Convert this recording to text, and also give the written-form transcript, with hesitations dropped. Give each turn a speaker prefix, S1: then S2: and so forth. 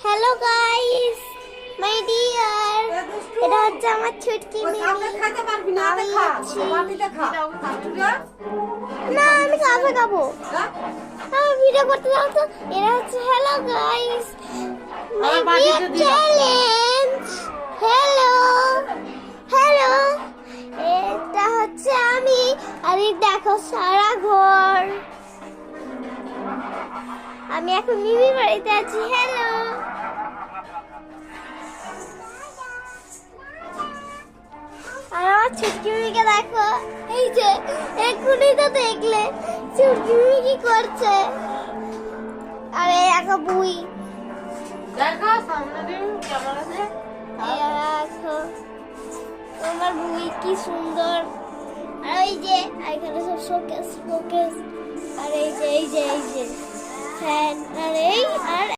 S1: Hello guys, my dear, এটা হচ্ছে আমার ছুটকি মিনি। না, আমি কাছে খাবো। আমি ভিডিও করতে যাবো তো। এটা হচ্ছে hello guys, my challenge. Hello hello, এটা হচ্ছে আমি। আর এই দেখো সারা ঘর। আমি এখন মিমি বাড়িতে আছি। হ্যালো, আর আমার ছুটকি মিমিকে দেখো। এই যে এক্ষুনি তো দেখলে ছুটকি মিমি কি করছে। আরে একটা বুই
S2: দেখো সামনে দিন ক্যামেরাতে।
S1: দেখো তোমার বুই কি সুন্দর। আর ওই যে এখানে সব শোকেস ফোকেস। আর এই যে ফ্যান। আর এই আর